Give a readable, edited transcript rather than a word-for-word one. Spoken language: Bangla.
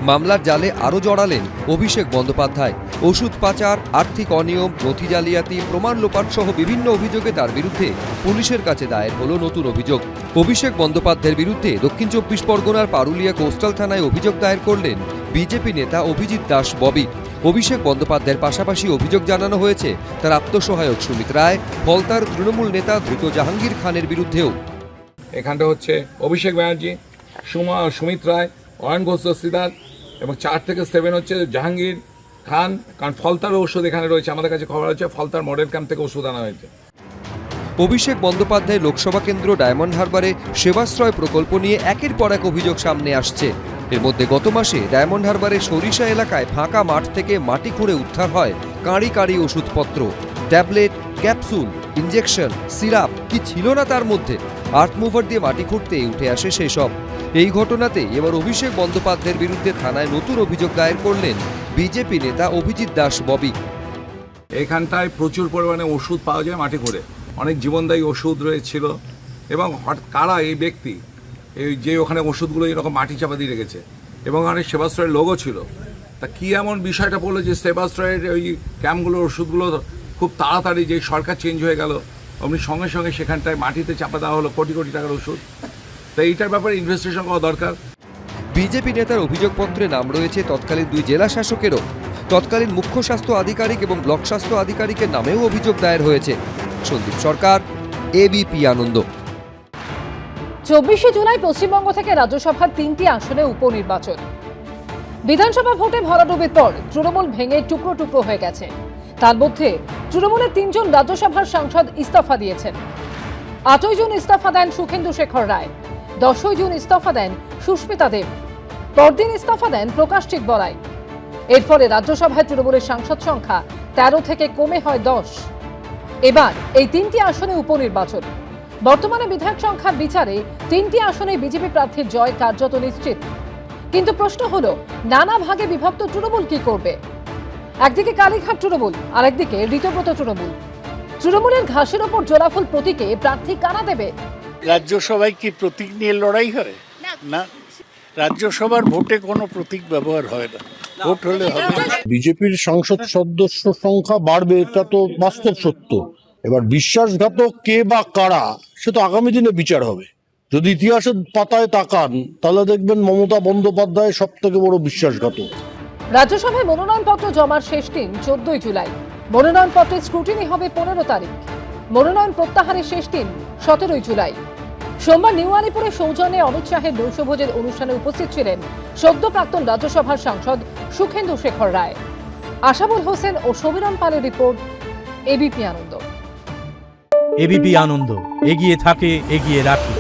মামলার জালে আরও জড়ালেন অভিষেক বন্দ্যোপাধ্যায়। ওষুধ পাচার, আর্থিক অনিয়ম, নথি জালিয়াতি, প্রমাণ লোপাট সহ বিভিন্ন অভিযোগে তার বিরুদ্ধে পুলিশের কাছে দায়ের হলো নতুন অভিযোগ। অভিষেক বন্দ্যোপাধ্যায়ের বিরুদ্ধে দক্ষিণ 24 পরগনার পারুলিয়া কোস্টাল থানায় অভিযোগ দায়ের করলেন বিজেপি নেতা অভিজিৎ দাস ববি। অভিষেক বন্দ্যোপাধ্যায়ের পাশাপাশি অভিযোগ জানানো হয়েছে তার আত্মসহায়ক সুমিত রায়, ফলতার তৃণমূল নেতা ধৃত জাহাঙ্গীর খানের বিরুদ্ধেও। এখানটা হচ্ছে অভিষেক ব্যানার্জি, সুমিত রায়, অয়ন ঘোষ দস্তিদার এবং 4 থেকে 7 হচ্ছে জাহাঙ্গীর খান। কারণ ফলতার ওষুধ এখানে রয়েছে, আমাদের কাছে খবর আছে ফলতার মডেল ক্যাম্প থেকে ওষুধ আনা হয়েছে। অভিষেক বন্দ্যোপাধ্যায় লোকসভা কেন্দ্র ডায়মন্ড হারবারে সেবাশ্রয় প্রকল্প নিয়ে একের পর এক অভিযোগ সামনে আসছে। এর মধ্যে গত মাসে ডায়মন্ড হারবারের সরিষা এলাকায় ফাঁকা মাঠ থেকে মাটি খুঁড়ে উদ্ধার হয় কাঁড়ি কাঁড়ি ওষুধপত্র, ট্যাবলেট, ক্যাপসুল, ইঞ্জেকশন, সিরাপ, কি ছিল না তার মধ্যে। আর্থ মুভার দিয়ে মাটি খুঁড়তে উঠে আসে সেসব। এই ঘটনাতে এবার অভিষেক বন্দ্যোপাধ্যায়ের বিরুদ্ধে থানায় নতুন অভিযোগ দায়ের করলেন বিজেপি নেতা অভিজিৎ দাস ববি। এখানটায় প্রচুর পরিমাণে ওষুধ পাওয়া যায় মাটি খুঁড়ে, অনেক জীবনদায়ী ওষুধ রয়েছিল এবং কারা এই ব্যক্তি এই যে ওখানে ওষুধগুলো এরকম মাটি চাপা দিয়ে রেখেছে এবং অনেক সেবাশ্রয়ের লোগো ছিল। তা কি এমন বিষয়টা বললো যে সেবাশ্রয়ের ওই ক্যাম্পগুলোর ওষুধগুলো খুব তাড়াতাড়ি যে সরকার চেঞ্জ হয়ে গেল অমনি সঙ্গে সঙ্গে সেখানটায় মাটিতে চাপা দেওয়া হলো কোটি কোটি টাকার ওষুধ। তো এইটার ব্যাপারে ইনভেস্টিগেশন করা দরকার। বিজেপি নেতার অভিযোগপত্রে নাম রয়েছে তৎকালীন 2 জেলা শাসকেরও। তৎকালীন মুখ্য স্বাস্থ্য আধিকারিক এবং ব্লক স্বাস্থ্য আধিকারিকের নামেও অভিযোগ দায়ের হয়েছে। সন্দীপ সরকার, এবিপি আনন্দ। 24শে জুলাই পশ্চিমবঙ্গ থেকে রাজ্যসভার 3টি আসনে উপনির্বাচন। বিধানসভা ভোটে ভরাডুবির পর তৃণমূল ভেঙে টুকরো টুকরো হয়ে গেছে। তার মধ্যে তৃণমূলের 3 জন রাজ্যসভার সাংসদ ইস্তফা দিয়েছেন। 8ই জুন ইস্তফা দেন সুখেন্দু শেখর রায়, 10ই জুন ইস্তফা দেন সুস্মিতা দেব, পরদিন ইস্তফা দেন প্রকাশচিত বড়াই। এর ফলে রাজ্যসভায় তৃণমূলের সাংসদ সংখ্যা 13 থেকে কমে হয় 10। এবার এই 3টি আসনে উপনির্বাচন। বর্তমানে বিধায়ক সংখ্যার বিচারে 3টি আসনে বিজেপি প্রার্থীর জয় কার্যত নিশ্চিত। কিন্তু প্রশ্ন হলো, নানা ভাগে বিভক্ত তৃণমূল কি করবে? একদিকে কালীঘাট তৃণমূল, আর একদিকে ঋতব্রত তৃণমূল। তৃণমূলের ঘাসের ওপর জোড়াফুল প্রতীকে প্রার্থী কারা দেবে? রাজ্যসভায় কি প্রতীক নিয়ে লড়াই হয়? না, রাজ্যসভার ভোটে কোনো প্রতীক ব্যবহার হয় না, ভোট হলে হবে। বিজেপির সংসদ সদস্য সংখ্যা বাড়বে, এটা তো বাস্তব সত্য। এবার বিশ্বাসঘাতক কে বা কারা, সে তো আগামী দিনে বিচার হবে। যদি ইতিহাসের পাতায় তাকান তাহলে দেখবেন মমতা বন্দ্যোপাধ্যায় সব থেকে বড় বিশ্বাসঘাতক। রাজ্যসভায় মনোনয়নপত্র জমার শেষ দিন 14ই জুলাই। মনোনয়নপত্রের স্ক্রুটিনি হবে 15 তারিখ। মনোনয়ন প্রত্যাহারের শেষ দিন 17ই জুলাই। সোমবার নিউ আলিপুরে সৌজন্যে অমিত শাহের নৈশভোজের অনুষ্ঠানে উপস্থিত ছিলেন সদ্য প্রাক্তন রাজ্যসভার সাংসদ সুখেন্দু শেখর রায়। আশাবুল হোসেন ও সমীরণ পালের রিপোর্ট, এবিপি আনন্দ। এবিপি আনন্দ, এগিয়ে থাকে, এগিয়ে রাখে।